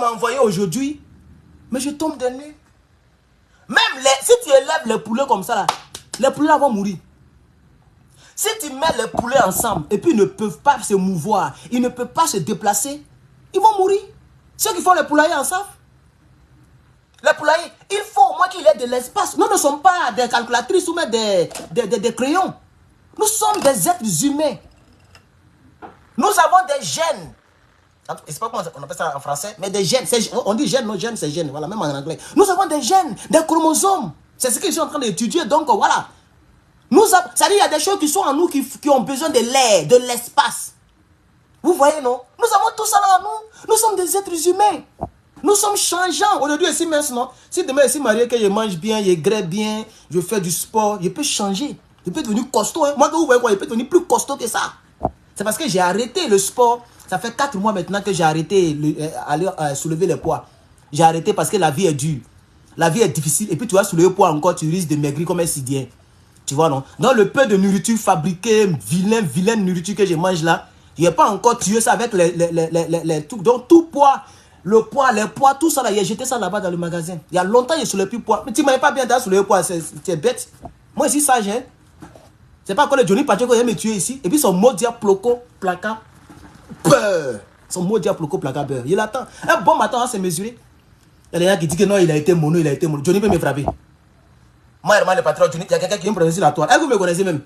m'a envoyé aujourd'hui, mais je tombe de nuit. Même si tu élèves les poulets comme ça, là, les poulets là vont mourir. Si tu mets les poulets ensemble et puis ils ne peuvent pas se mouvoir, ils ne peuvent pas se déplacer, ils vont mourir. Ceux qui font les poulaillers ensemble, les poulaillers, il faut au moins qu'il y ait de l'espace. Nous ne sommes pas des calculatrices ou même des crayons. Nous sommes des êtres humains. Nous avons des gènes. Je ne sais pas comment on appelle ça en français, mais des gènes. On dit gènes, non, gènes, c'est gènes. Voilà, même en anglais. Nous avons des gènes, des chromosomes. C'est ce que je suis en train d'étudier. Donc, voilà. C'est-à-dire qu'il y a des choses qui sont en nous qui ont besoin de l'air, de l'espace. Vous voyez, non? Nous avons tout ça là en nous. Nous sommes des êtres humains. Nous sommes changeants. Aujourd'hui, ici, maintenant, si demain, ici, marié, que je mange bien, je graisse bien, je fais du sport, je peux changer. Je peux devenir costaud. Hein. Moi, que vous voyez quoi, je peux devenir plus costaud que ça. C'est parce que j'ai arrêté le sport. Ça fait 4 mois maintenant que j'ai arrêté aller soulever les poids. J'ai arrêté parce que la vie est dure. La vie est difficile. Et puis, tu vas soulever le poids encore, tu risques de maigrir comme un sidien. Tu vois, non? Dans le peu de nourriture fabriquée, vilaine nourriture que je mange là, je n'ai pas encore tué ça avec les trucs. Donc, tout poids, le poids, les poids, tout ça là, j'ai jeté ça là-bas dans le magasin. Il y a longtemps, j'ai soulevé plus poids. Mais tu ne m'avais pas bien dans soulever le poids, c'est bête. Moi, ici, sage, hein. C'est pas encore le Johnny Pacheco qui vient me tuer ici. Et puis, son mot diaploco, placard, beurre. Son mot diaploco, placard, beurre. Il attend. Un bon matin, on va se mesurer. Il y a des gens qui disent que non, il a été mono, il a été mono. Johnny peut me frapper. Moi, le patron, Johnny, il y a quelqu'un qui me prononce la toile. Est-ce que vous me connaissez même?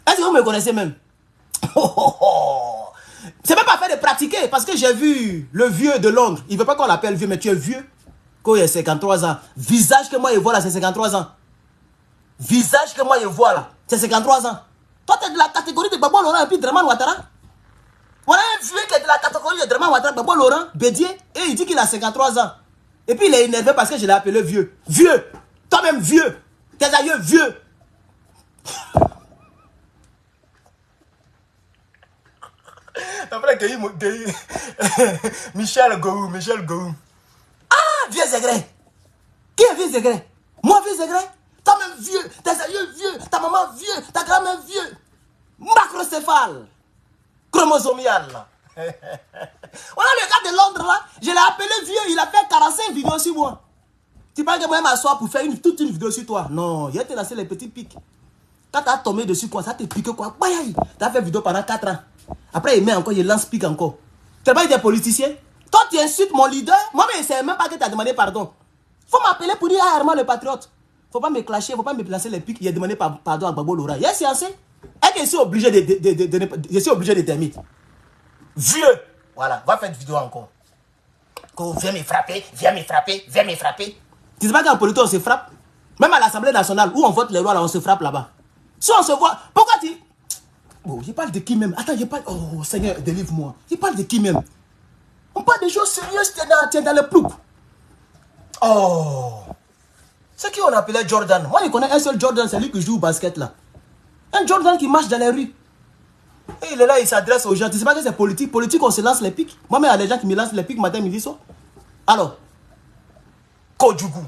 Est-ce que vous me connaissez même? C'est même pas fait de pratiquer parce que j'ai vu le vieux de Londres. Il ne veut pas qu'on l'appelle vieux, mais tu es vieux. Quand il a 53 ans. Visage que moi, je vois là, c'est 53 ans. Visage que moi, je vois là, c'est 53 ans. Toi, tu es de la catégorie de Babo Laurent et puis Draman Ouattara. Voilà un vieux qui est de la catégorie de Draman Ouattara, Babo Laurent, Bédier, et il dit qu'il a 53 ans. Et puis il est énervé parce que je l'ai appelé vieux. Vieux! Toi-même vieux! Tes aïeux vieux! Après, Michel Gohou. Ah, vieux Zégré! Qui est vieux Zégré? Moi, vieux Zégré? Toi-même vieux, tes aïeux vieux, ta maman vieux, ta grand-mère vieux. Macrocéphale. Chromosomial. Voilà le gars de Londres là. Je l'ai appelé vieux, il a fait 45 vidéos sur moi. Tu parles que moi m'asseoir pour faire toute une vidéo sur toi. Non, il a te lancé les petits pics. Quand tu as tombé dessus quoi, ça te pique quoi. Tu as fait vidéo pendant 4 ans. Après il met encore, il lance pique encore. Tu pas des politiciens. Toi tu insultes mon leader. Moi-même je ne sais même pas que tu as demandé pardon. Faut m'appeler pour dire Herman le patriote. Faut pas me clasher, faut pas me placer les pics. Il a demandé pardon à Babo Laurent. Il est censé. Est-ce que je suis obligé de t'aimer? Vieux. Voilà, va faire une vidéo encore. Viens me frapper, viens me frapper, viens me frapper. Tu sais pas qu'en politique on se frappe? Même à l'Assemblée nationale où on vote les lois là, on se frappe là-bas. Si on se voit, pourquoi tu... Oh, je parle de qui même? Attends, je parle... Oh Seigneur, délivre-moi. Je parle de qui même? On parle de choses sérieuses, tiens dans le plouc. Oh... C'est qui on appelait Jordan. Moi, je connais un seul Jordan, c'est lui qui joue au basket là. Un Jordan qui marche dans les rues. Et il est là, il s'adresse aux gens. Tu sais pas que c'est politique. Politique, on se lance les pics. Moi-même, il y a des gens qui me lancent les pics matin, midi, soir. Alors, Kojougou.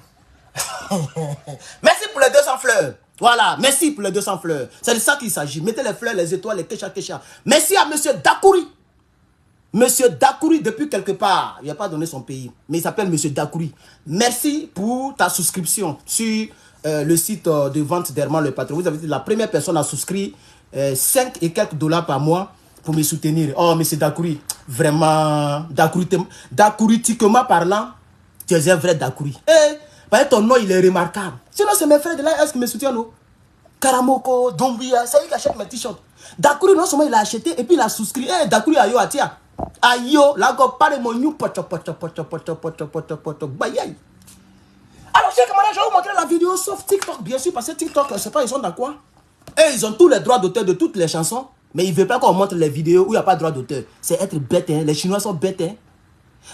Merci pour les 200 fleurs. Voilà, merci pour les 200 fleurs. C'est de ça qu'il s'agit. Mettez les fleurs, les étoiles, les kécha. Merci à monsieur Dakouri. Monsieur Dakouri, depuis quelque part, il n'a pas donné son pays, mais il s'appelle Monsieur Dakouri. Merci pour ta souscription sur le site de vente d'Herman le patron. Vous avez été la première personne à souscrire 5 et quelques dollars par mois pour me soutenir. Oh, Monsieur Dakouri, vraiment, Dakouritiquement parlant, tu es un vrai Dakouri. Eh, ton nom, il est remarquable. Sinon, c'est mes frères de là, est-ce qu'ils me soutiennent? Karamoko, Dombia, c'est lui qui achète mes t-shirts. Dakouri, non seulement il a acheté, et puis il a souscrit. Eh, Dakouri, ayo, atia. Ayo, là, go parle mon you, poto. Bayay. Alors, chers camarades, je vais vous montrer la vidéo, sauf TikTok, bien sûr, parce que TikTok, je ne sais pas, ils sont dans quoi? Et ils ont tous les droits d'auteur de toutes les chansons, mais ils ne veulent pas qu'on montre les vidéos où il n'y a pas de droit d'auteur. C'est être bête, hein. Les Chinois sont bêtes, hein.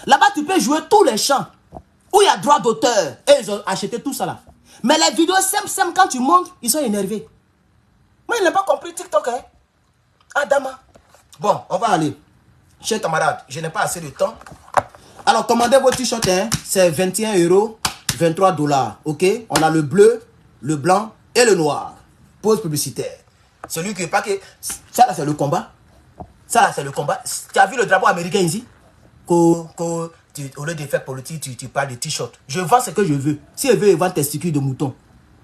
Là-bas, tu peux jouer tous les chants où il y a droit d'auteur. Et ils ont acheté tout ça là. Mais les vidéos simples, quand tu montres, ils sont énervés. Moi, il n'a pas compris TikTok, hein. Adama. Bon, on va aller. Chers camarades, je n'ai pas assez de temps. Alors, commandez vos t-shirts, hein. C'est 21 €, 23 $. Ok? On a le bleu, le blanc et le noir. Pause publicitaire. Celui qui n'est pas que... Ça, là, c'est le combat. Ça, là, c'est le combat. Tu as vu le drapeau américain ici? au lieu de faire politique, tu parles de t-shirt. Je vends ce que je veux. Si elle veut, elle vend testicules de mouton.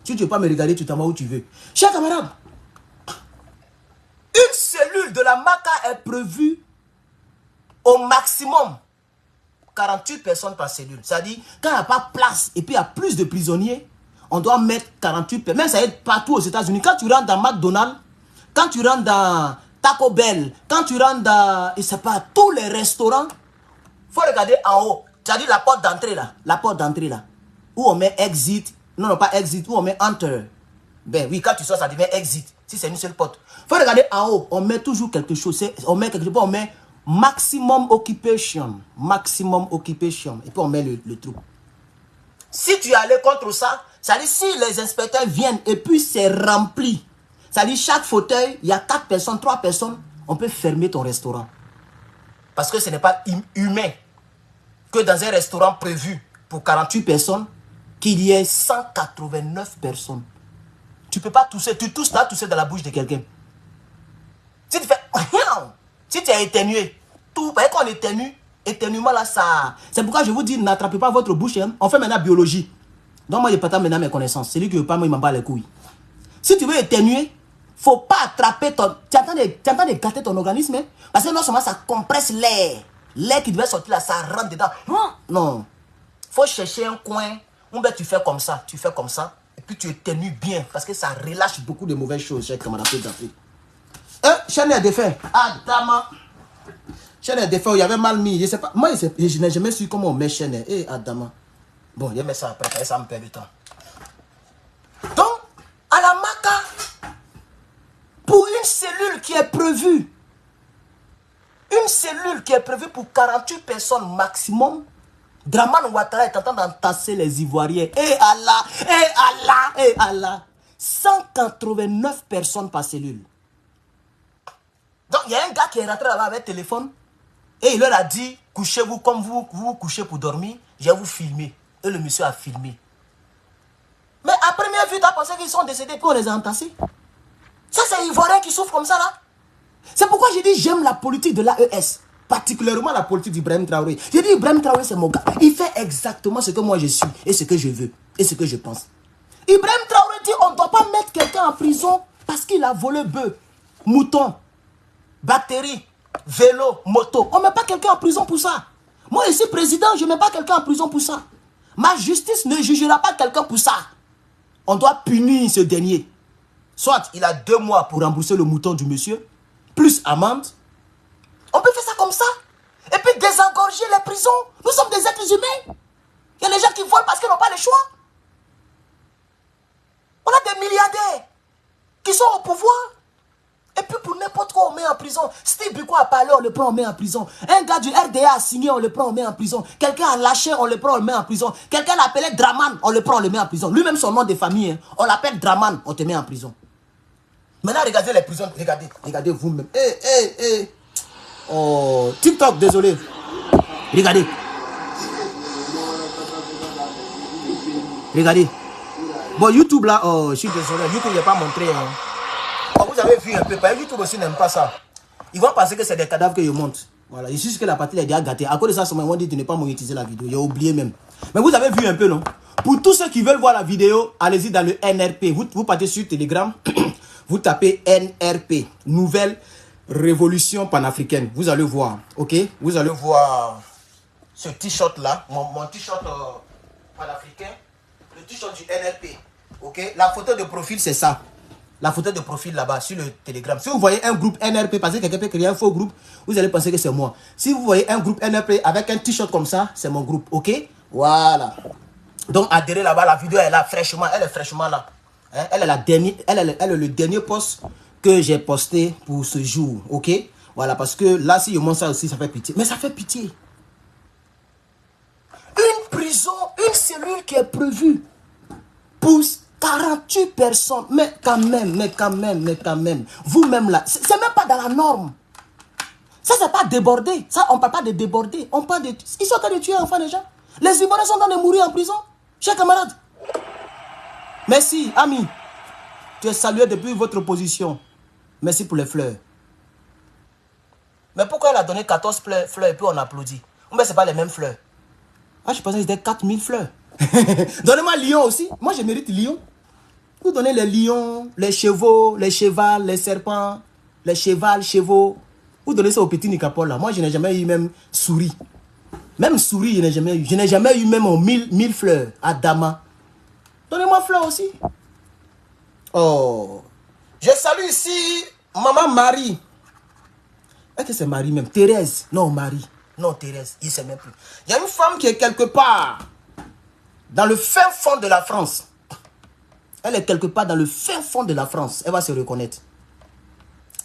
Si tu ne veux pas me regarder, tu t'en vas où tu veux. Chers camarades, une cellule de la MACA est prévue au maximum 48 personnes par cellule. C'est-à-dire, quand il n'y a pas de place et puis il y a plus de prisonniers, on doit mettre 48 personnes. Même ça aide partout aux États-Unis. Quand tu rentres dans McDonald's, quand tu rentres dans Taco Bell, quand tu rentres dans, je sais pas, tous les restaurants, il faut regarder en haut. C'est-à-dire la porte d'entrée là. La porte d'entrée là. Où on met exit. Non, non, pas exit. Où on met enter. Ben oui, quand tu sors, ça devient exit. Si c'est une seule porte. Il faut regarder en haut. On met toujours quelque chose. On met quelque chose. On met maximum occupation. Maximum occupation. Et puis on met le truc. Si tu es allé contre ça, ça dit si les inspecteurs viennent et puis c'est rempli. Ça dit chaque fauteuil, il y a 4 personnes, 3 personnes. On peut fermer ton restaurant. Parce que ce n'est pas humain que dans un restaurant prévu pour 48 personnes, qu'il y ait 189 personnes. Tu ne peux pas tousser. Tu tousses là, tousser dans la bouche de quelqu'un. Si tu fais... Si tu as éternué, tout, parce qu'on éternue, éternuement là, ça... C'est pourquoi je vous dis, n'attrapez pas votre bouche. Hein. On fait maintenant biologie. Donc moi, je partage maintenant mes connaissances. Celui qui ne veut pas, moi, il m'en bat les couilles. Si tu veux éternuer, il ne faut pas attraper ton... Tu entends de gâter ton organisme, hein? Parce que non seulement ça compresse l'air. L'air qui devait sortir là, ça rentre dedans. Non. Il faut chercher un coin où ben, tu fais comme ça. Tu fais comme ça. Et puis tu éternues bien. Parce que ça relâche beaucoup de mauvaises choses, chers camarades d'Afrique. Chaîne est défait. Ah, dama. Chaîne est défait. Il y avait mal mis. Je sais pas. Moi, je n'ai jamais su comment on met chaîne. Eh, Adama. Bon, je mets ça après. Ça me perd du temps. Donc, à la MACA, pour une cellule qui est prévue, pour 48 personnes maximum, Dramane Ouattara est en train d'entasser les Ivoiriens. Eh Allah, eh Allah, eh Allah. 189 personnes par cellule. Donc, il y a un gars qui est rentré là-bas avec le téléphone et il leur a dit, couchez-vous comme vous vous couchez pour dormir, je vais vous filmer. Et le monsieur a filmé. Mais à première vue, tu as pensé qu'ils sont décédés puis on les a entassés. Ça, c'est les Ivoiriens qui souffrent comme ça, là. C'est pourquoi j'ai dit, j'aime la politique de l'AES. Particulièrement la politique d'Ibrahim Traoré. J'ai dit, Ibrahim Traoré, c'est mon gars. Il fait exactement ce que moi je suis et ce que je veux et ce que je pense. Ibrahim Traoré dit, on ne doit pas mettre quelqu'un en prison parce qu'il a volé bœuf, mouton, batterie, vélo, moto. On ne met pas quelqu'un en prison pour ça. Moi, ici, président, je ne mets pas quelqu'un en prison pour ça. Ma justice ne jugera pas quelqu'un pour ça. On doit punir ce dernier. Soit il a 2 mois pour rembourser le mouton du monsieur, plus amende. On peut faire ça comme ça. Et puis désengorger les prisons. Nous sommes des êtres humains. Il y a des gens qui volent parce qu'ils n'ont pas le choix. On a des milliardaires qui sont au pouvoir. Et puis pour n'importe quoi, on met en prison. Steve Biko a parlé, on le prend, on met en prison. Un gars du RDA a signé, on le prend, on met en prison. Quelqu'un a lâché, on le prend, on le met en prison. Quelqu'un l'appelait Dramane, on le prend, on le met en prison. Lui-même, son nom de famille, hein, on l'appelle Dramane, on te met en prison. Maintenant, regardez les prisons, regardez vous-même. Oh, TikTok, désolé. Regardez. Regardez. Bon, YouTube là, oh, je suis désolé. YouTube, il n'est pas montré. Hein. Oh, vous avez vu un peu. YouTube aussi n'aime pas ça. Ils vont penser que c'est des cadavres que je monte. Voilà. Je suis sûr que la partie est déjà gâtée. À cause de ça, ils m'ont dit de ne pas monétiser la vidéo. J'ai oublié même. Mais vous avez vu un peu, non? Pour tous ceux qui veulent voir la vidéo, allez-y dans le NRP. Vous partez sur Telegram. Vous tapez NRP. Nouvelle Révolution panafricaine. Vous allez voir. Ok? Vous allez voir ce t-shirt là. Mon t-shirt panafricain. Le t-shirt du NRP. Ok? La photo de profil, c'est ça. La photo de profil là-bas sur le Telegram. Si vous voyez un groupe NRP, parce que quelqu'un peut créer un faux groupe, vous allez penser que c'est moi. Si vous voyez un groupe NRP avec un t-shirt comme ça, c'est mon groupe. Ok? Voilà. Donc adhérez là-bas. La vidéo est là fraîchement. Elle est fraîchement là. Hein? Elle est le dernier post que j'ai posté pour ce jour. Ok? Voilà. Parce que là, si je montre ça aussi, ça fait pitié. Mais ça fait pitié. Une prison, une cellule qui est prévue pour 48 personnes, mais quand même, vous-même là, c'est même pas dans la norme. Ça, c'est pas débordé. Ça, on parle pas de déborder. On parle de... Ils sont en train de tuer enfants, les gens. Les Ivoiriens sont en train de mourir en prison. Chers camarades. Merci, ami. Tu es salué depuis votre position. Merci pour les fleurs. Mais pourquoi elle a donné 14 fleurs et puis on applaudit? Mais c'est pas les mêmes fleurs. Ah, je pensais que c'était 4000 fleurs. Donnez-moi lion aussi. Moi, je mérite lion. Vous donnez les lions, les chevaux, les chevals, les serpents, les chevaux. Vous donnez ça au petit Nicapol là. Moi, je n'ai jamais eu même souris. Même souris, je n'ai jamais eu. Je n'ai jamais eu même 1000 fleurs. Adama. Donnez-moi fleurs aussi. Oh. Je salue ici Maman Marie. Est-ce que c'est Marie même? Thérèse. Non, Marie. Non, Thérèse. Il ne sait même plus. Il y a une femme qui est quelque part dans le fin fond de la France. Elle est quelque part dans le fin fond de la France. Elle va se reconnaître.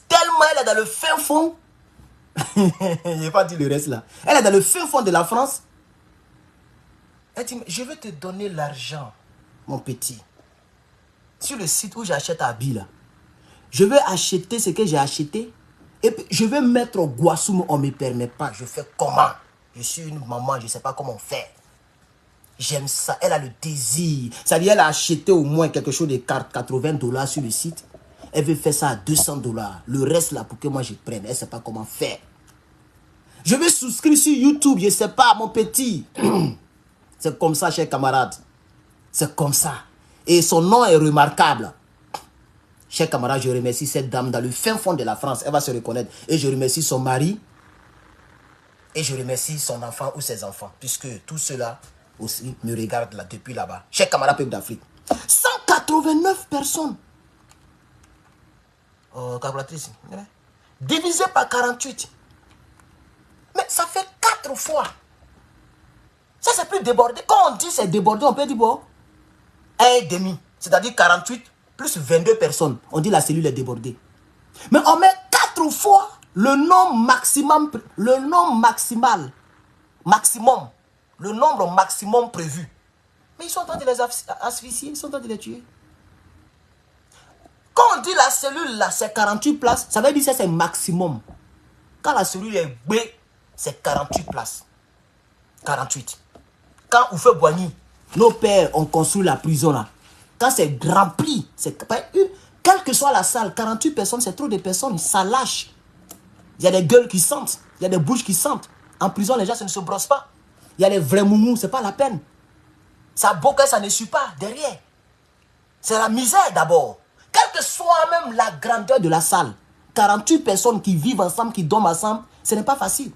Tellement elle est dans le fin fond. Je n'ai pas dit le reste là. Elle est dans le fin fond de la France. Elle dit, je vais te donner l'argent, mon petit. Sur le site où j'achète habits là. Je vais acheter ce que j'ai acheté. Et puis je vais mettre au Guassoum. On ne me permet pas. Je fais comment? Je suis une maman. Je ne sais pas comment faire. J'aime ça. Elle a le désir. Ça veut dire qu'elle a acheté au moins quelque chose de 80 $ sur le site. Elle veut faire ça à 200 $. Le reste là pour que moi je prenne. Elle ne sait pas comment faire. Je vais souscrire sur YouTube. Je ne sais pas, mon petit. C'est comme ça, chers camarades. C'est comme ça. Et son nom est remarquable. Chers camarades, je remercie cette dame dans le fin fond de la France. Elle va se reconnaître. Et je remercie son mari. Et je remercie son enfant ou ses enfants. Puisque tout cela aussi me regarde là, depuis là-bas. Chers camarades peuple d'Afrique. 189 personnes. Calculatrice. Divisé par 48. Mais ça fait 4 fois. Ça c'est plus débordé. Quand on dit c'est débordé, on peut dire bon. 1,5. C'est-à-dire 48 plus 22 personnes. On dit la cellule est débordée. Mais on met 4 fois le nombre maximum. Le nombre maximal. Maximum. Le nombre maximum prévu. Mais ils sont en train de les asphyxier. Ils sont en train de les tuer. Quand on dit la cellule là, c'est 48 places, ça veut dire que c'est maximum. Quand la cellule est B, c'est 48 places. 48. Quand on fait Boigny, nos pères ont construit la prison là. Quand c'est rempli, c'est pas une. Quelle que soit la salle, 48 personnes, c'est trop de personnes, ça lâche. Il y a des gueules qui sentent, il y a des bouches qui sentent. En prison, les gens ça ne se brossent pas. Il y a des vrais moumous, c'est pas la peine. Ça boque, ça ne suit pas derrière. C'est la misère d'abord. Quelle que soit même la grandeur de la salle, 48 personnes qui vivent ensemble, qui dorment ensemble, ce n'est pas facile.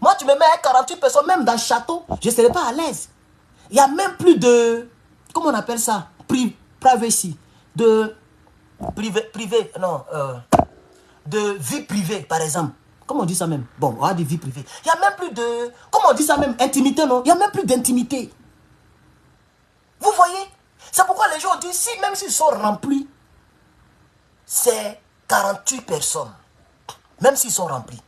Moi, tu me mets 48 personnes, même dans le château, je ne serai pas à l'aise. Il n'y a même plus de... Comment on appelle ça? Privacy. De... Privé, non. De vie privée, par exemple. Comment on dit ça même? Bon, on va dire vie privée. Il n'y a même plus de... Comment on dit ça même? Intimité, non? Il n'y a même plus d'intimité. Vous voyez? C'est pourquoi les gens disent, si, même s'ils sont remplis, c'est 48 personnes. Même s'ils sont remplis.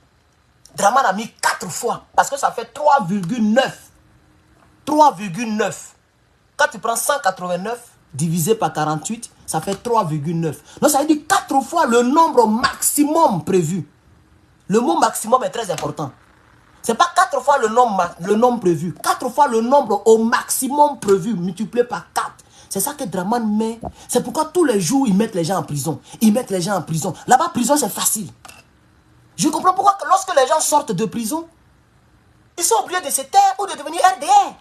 Draman a mis 4 fois. Parce que ça fait 3,9. 3,9. Quand tu prends 189 divisé par 48, ça fait 3,9. Donc ça veut dire 4 fois le nombre maximum prévu. Le mot maximum est très important. Ce n'est pas 4 fois le nombre prévu. 4 fois le nombre au maximum prévu multiplié par 4. C'est ça que Draman met. C'est pourquoi tous les jours, ils mettent les gens en prison. Ils mettent les gens en prison. Là-bas, prison, c'est facile. Je comprends pourquoi lorsque les gens sortent de prison, ils sont obligés de se taire ou de devenir RDR.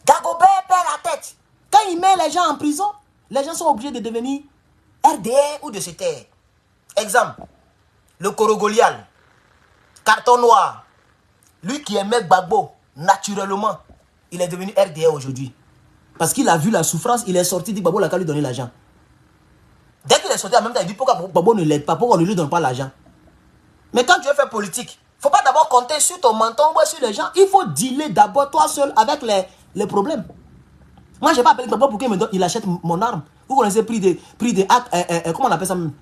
Dagobert perd la tête. Quand il met les gens en prison, les gens sont obligés de devenir RDR ou de se taire. Exemple, le Korogolial, carton noir, lui qui aimait Gbagbo, naturellement, il est devenu RDR aujourd'hui. Parce qu'il a vu la souffrance, il est sorti, il dit Gbagbo n'a qu'à lui donner l'argent. Dès qu'il est sorti en même temps, il dit pourquoi Gbagbo ne l'aide pas, pourquoi on ne lui donne pas l'argent. Mais quand tu veux faire politique, il ne faut pas d'abord compter sur ton menton ou sur les gens. Il faut dealer d'abord toi seul avec les problèmes. Moi, je n'ai pas appelé Gbagbo pour qu'il me donne, il achète mon arme. Vous connaissez comment on appelle ça même?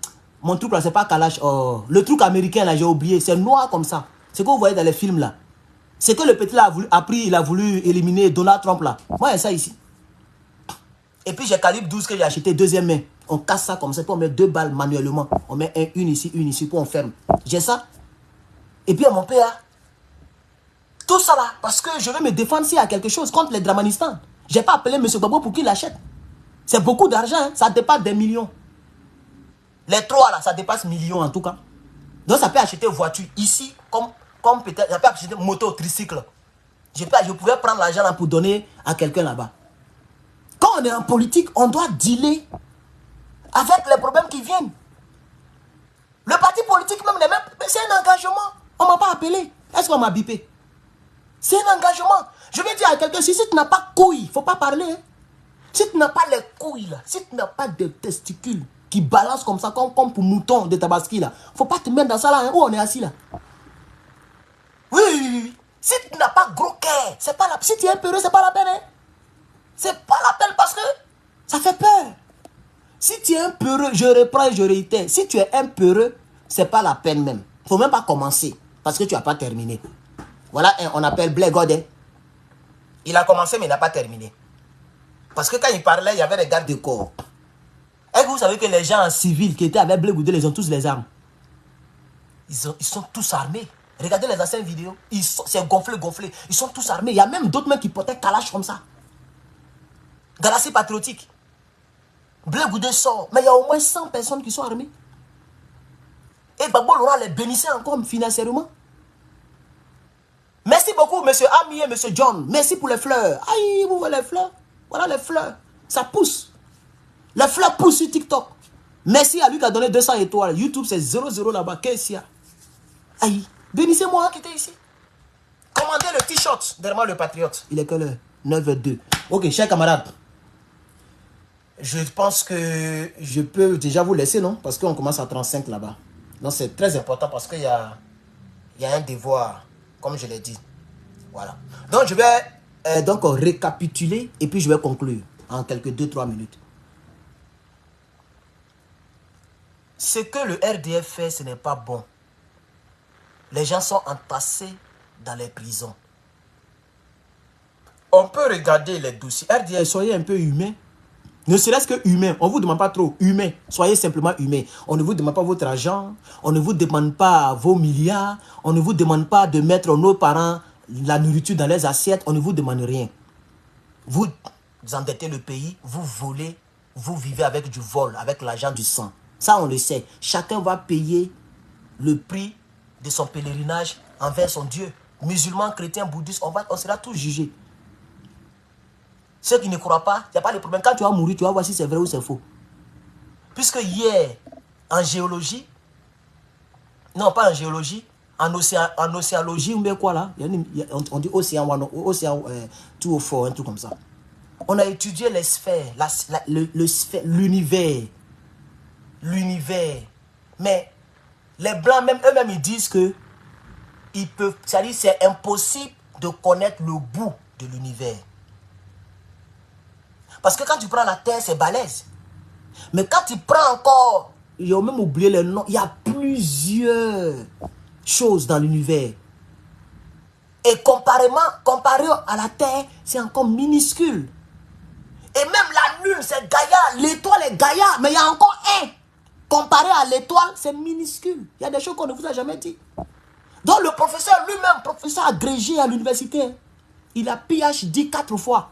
Mon truc là, c'est pas Kalash. Le truc américain là, j'ai oublié. C'est noir comme ça. C'est ce que vous voyez dans les films là. C'est que le petit là a pris, il a voulu éliminer Donald Trump là. Moi, il y a ça ici. Et puis j'ai calibre 12 que j'ai acheté, deuxième main. On casse ça comme ça, puis on met 2 balles manuellement. On met une ici, puis on ferme. J'ai ça. Et puis à mon père, tout ça là, parce que je veux me défendre s'il y a quelque chose contre les Dramanistan. Je n'ai pas appelé M. Gbagbo pour qu'il l'achète. C'est beaucoup d'argent, hein? Ça dépasse des millions. Les 3 là, ça dépasse millions en tout cas. Donc ça peut acheter une voiture ici, comme comme peut-être, je peux acheter moto, tricycle. Je pouvais prendre l'argent là pour donner à quelqu'un là-bas. Quand on est en politique, on doit dealer avec les problèmes qui viennent. Le parti politique même, c'est un engagement. On ne m'a pas appelé. Est-ce qu'on m'a bipé? C'est un engagement. Je vais dire à quelqu'un, si tu n'as pas couilles, il ne faut pas parler. Hein. Si tu n'as pas les couilles là, si tu n'as pas de testicules qui balancent comme ça, comme pour mouton de tabaski là, il ne faut pas te mettre dans ça là, hein, où on est assis là. Oui, oui, oui, oui. Si tu n'as pas gros cœur, c'est pas la... Si tu es peureux, c'est pas la peine. Hein. C'est pas la peine parce que ça fait peur. Si tu es un peureux, je reprends et je réitère, si tu es un peureux, c'est pas la peine même. Il ne faut même pas commencer parce que tu n'as pas terminé. Voilà, on appelle Blé Godin. Il a commencé mais il n'a pas terminé. Parce que quand il parlait, il y avait des gardes de corps. Est-ce que vous savez que les gens en civil qui étaient avec Blé Godin, ils ont tous les armes? Ils sont tous armés. Regardez les anciennes vidéos. C'est gonflé, gonflé. Ils sont tous armés. Il y a même d'autres mecs qui portaient Kalash comme ça. Galaxie patriotique. Blé Godin sort. Mais il y a au moins 100 personnes qui sont armées. Et Gbagbo Laurent les bénissait encore financièrement. Merci beaucoup, monsieur Ami et monsieur John. Merci pour les fleurs. Aïe, vous voyez les fleurs? Voilà les fleurs. Ça pousse. Les fleurs poussent sur TikTok. Merci à lui qui a donné 200 étoiles. YouTube, c'est 00 là-bas. Qu'est-ce qu'il y a? Aïe. Bénissez-moi qui était ici. Commandez le t-shirt derrière moi, le patriote. Il est quelle heure? 9h02. Ok, chers camarades. Je pense que je peux déjà vous laisser, non? Parce qu'on commence à 35 là-bas. Donc c'est très important parce qu'il y a un devoir, comme je l'ai dit. Voilà. Donc je vais donc récapituler et puis je vais conclure en quelques 2-3 minutes. Ce que le RDF fait, ce n'est pas bon. Les gens sont entassés dans les prisons. On peut regarder les dossiers. RDF, soyez un peu humain. Ne serait-ce que humain. On ne vous demande pas trop. Humain. Soyez simplement humain. On ne vous demande pas votre argent. On ne vous demande pas vos milliards. On ne vous demande pas de mettre nos parents la nourriture dans les assiettes. On ne vous demande rien. Vous endettez le pays. Vous volez. Vous vivez avec du vol, avec l'argent du sang. Ça, on le sait. Chacun va payer le prix de son pèlerinage envers son Dieu. Musulmans, chrétiens, bouddhistes, on sera tous jugés. Ceux qui ne croient pas, il n'y a pas de problème. Quand tu vas mourir, tu vas voir si c'est vrai ou c'est faux. Puisque hier, en géologie, non pas en géologie, en océanologie, ou bien quoi là, on dit océan 204, un truc comme ça. On a étudié les sphères, l'univers. L'univers. Mais les blancs, même eux-mêmes, ils disent que c'est-à-dire c'est impossible de connaître le bout de l'univers. Parce que quand tu prends la terre, c'est balèze. Mais quand tu prends encore, ils ont même oublié le nom, il y a plusieurs choses dans l'univers. Et comparé à la terre, c'est encore minuscule. Et même la lune, c'est Gaïa. L'étoile est Gaïa, mais il y a encore un. Comparé à l'étoile, c'est minuscule. Il y a des choses qu'on ne vous a jamais dit. Donc le professeur lui-même, professeur agrégé à l'université, il a PhD 4 fois.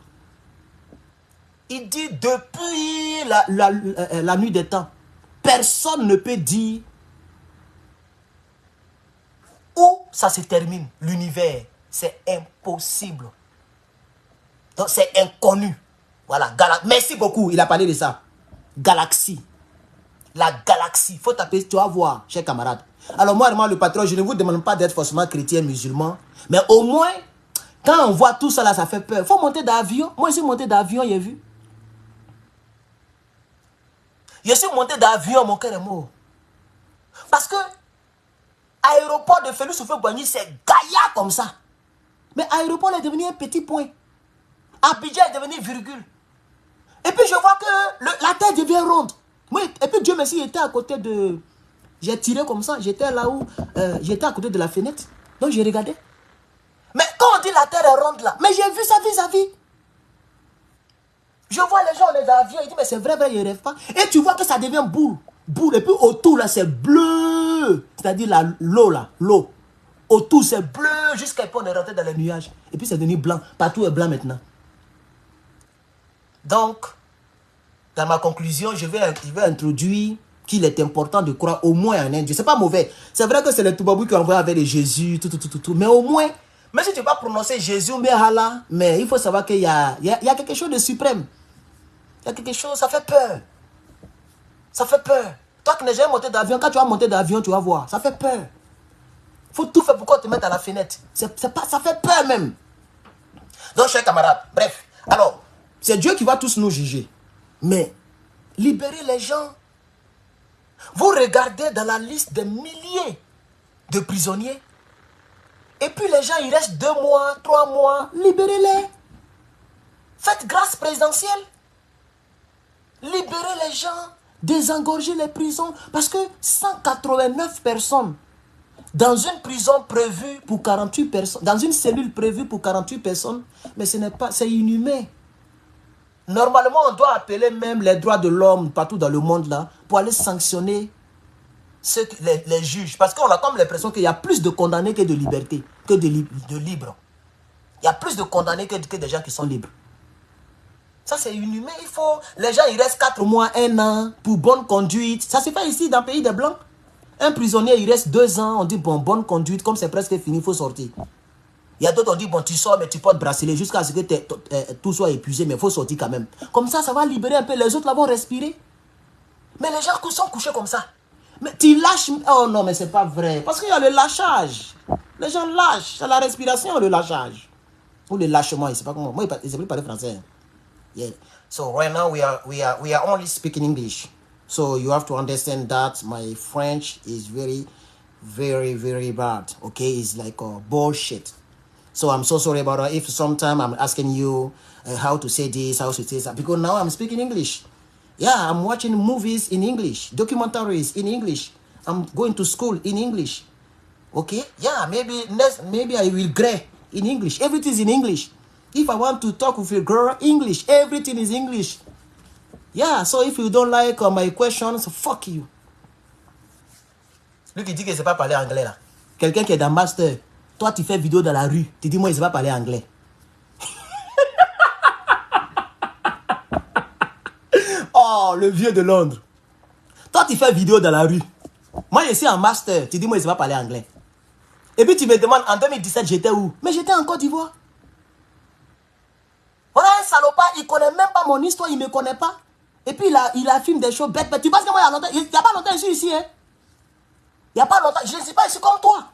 Il dit depuis la nuit des temps, personne ne peut dire où ça se termine, l'univers. C'est impossible. Donc c'est inconnu. Voilà, merci beaucoup, il a parlé de ça. Galaxie. La galaxie. Il faut taper, tu vas voir, chers camarades. Alors moi, le patron, je ne vous demande pas d'être forcément chrétien, musulman. Mais au moins, quand on voit tout ça là, ça fait peur. Il faut monter d'avion. Moi, je suis monté d'avion, j'ai vu. Je suis monté d'avion, mon cœur est mort. Parce que aéroport de Félix Houphouët-Boigny, c'est Gaïa comme ça. Mais aéroport est devenu un petit point. Abidjan est devenu virgule. Et puis je vois que la terre devient ronde. Oui, et puis Dieu merci, j'étais à côté de... J'ai tiré comme ça, j'étais là où... j'étais à côté de la fenêtre. Donc j'ai regardé. Mais quand on dit la terre est ronde là, mais j'ai vu ça vis-à-vis. Je vois les gens dans les avions, ils disent mais c'est vrai, ils ne rêvent pas. Et tu vois que ça devient boule. Boule. Et puis autour là, c'est bleu. C'est-à-dire l'eau là, l'eau. Autour c'est bleu jusqu'à ce qu'on est rentré dans les nuages. Et puis c'est devenu blanc. Partout est blanc maintenant. Donc, dans ma conclusion, je vais introduire qu'il est important de croire au moins en un Dieu. C'est pas mauvais. C'est vrai que c'est le Toubabou qui envoie avec les Jésus, tout. Mais au moins, même si tu ne peux pas prononcer Jésus, mais Allah, mais il faut savoir qu'il y a quelque chose de suprême. Il y a quelque chose, ça fait peur. Ça fait peur. Toi qui n'as jamais monté d'avion, quand tu vas monter d'avion, tu vas voir. Ça fait peur. Il faut tout faire pour qu'on te mette à la fenêtre. Ça fait peur même. Donc, chers camarades, bref. Alors, c'est Dieu qui va tous nous juger. Mais, libérez les gens. Vous regardez dans la liste des milliers de prisonniers. Et puis les gens, ils restent 2 mois, 3 mois. Libérez-les. Faites grâce présidentielle. Libérez les gens. Désengorgez les prisons. Parce que 189 personnes dans une prison prévue pour 48 personnes, dans une cellule prévue pour 48 personnes, mais ce n'est pas, c'est inhumain. Normalement, on doit appeler même les droits de l'homme partout dans le monde là pour aller sanctionner les juges. Parce qu'on a comme l'impression qu'il y a plus de condamnés que de liberté, que de libres. Il y a plus de condamnés que des gens qui sont libres. Ça, c'est inhumain. Il faut... Les gens, ils restent 4 mois, 1 an pour bonne conduite. Ça se fait ici dans le pays des Blancs. Un prisonnier, il reste 2 ans. On dit, bon, bonne conduite. Comme c'est presque fini, il faut sortir. Il y a d'autres, on dit, bon, tu sors, mais tu portes bracelet jusqu'à ce que tout soit épuisé, mais il faut sortir quand même. Comme ça va libérer un peu. Les autres, là, vont respirer. Mais les gens sont couchés comme ça. Mais tu lâches... Oh non, mais c'est pas vrai. Parce qu'il y a le lâchage. Les gens lâchent. C'est la respiration, le lâchage. Ou le lâchement, je ne sais pas comment. Moi, je ne sais plus parler français. Yeah. So right now we are only speaking English. So you have to understand that my French is very bad. Okay, it's like bullshit. So I'm so sorry about that. If sometime I'm asking you how to say this, how to say that, because now I'm speaking English. Yeah, I'm watching movies in English, documentaries in English. I'm going to school in English. Okay, yeah, maybe I will grade in English. Everything is in English. If I want to talk with a girl, English. Everything is English. Yeah, so if you don't like my questions, fuck you. Lui qui dit qu'il ne sait pas parler anglais là. Quelqu'un qui est dans master. Toi, tu fais vidéo dans la rue. Tu dis, moi, il ne sait pas parler anglais. Oh, le vieux de Londres. Toi, tu fais vidéo dans la rue. Moi, je suis en master. Tu dis, moi, il ne sait pas parler anglais. Et puis, tu me demandes, en 2017, j'étais où? Mais j'étais en Côte d'Ivoire. Voilà un salopard, il ne connaît même pas mon histoire, il ne me connaît pas. Et puis il filme des choses bêtes. Mais tu penses que moi, il n'y a pas longtemps, je suis ici. Hein? Il n'y a pas longtemps, je ne suis pas ici comme toi.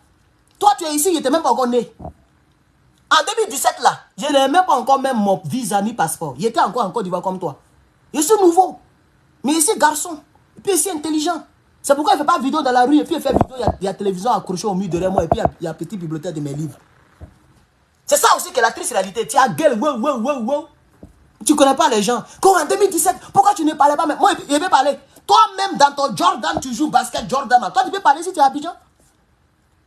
Toi, tu es ici, il n'était même pas encore né. En 2017, là, je n'ai même pas encore même mon visa ni passeport. Il était encore en Côte d'Ivoire comme toi. Je suis nouveau. Mais ici, garçon. Et puis ici, intelligent. C'est pourquoi il ne fait pas vidéo dans la rue. Et puis il fait vidéo, il y a la télévision accrochée au mur derrière moi. Et puis il y a une petite bibliothèque de mes livres. C'est ça aussi que la triste réalité. Tu as gueule, wow. Tu ne connais pas les gens. Comme en 2017, pourquoi tu ne parlais pas? Moi, je vais parler. Toi-même, dans ton Jordan, tu joues basket Jordan. Toi, tu peux parler si tu es à Abidjan.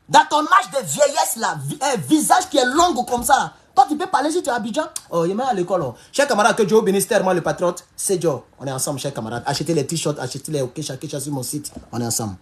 Dans ton âge de vieillesse, là, un visage qui est long comme ça. Toi, tu peux parler si tu es à Abidjan. Oh, il est à l'école. Oh. Chers camarades, que Dieu bénisse, moi, le patriote, c'est Joe. On est ensemble, chers camarades. Achetez les t-shirts, achetez les Okesha sur mon site. On est ensemble.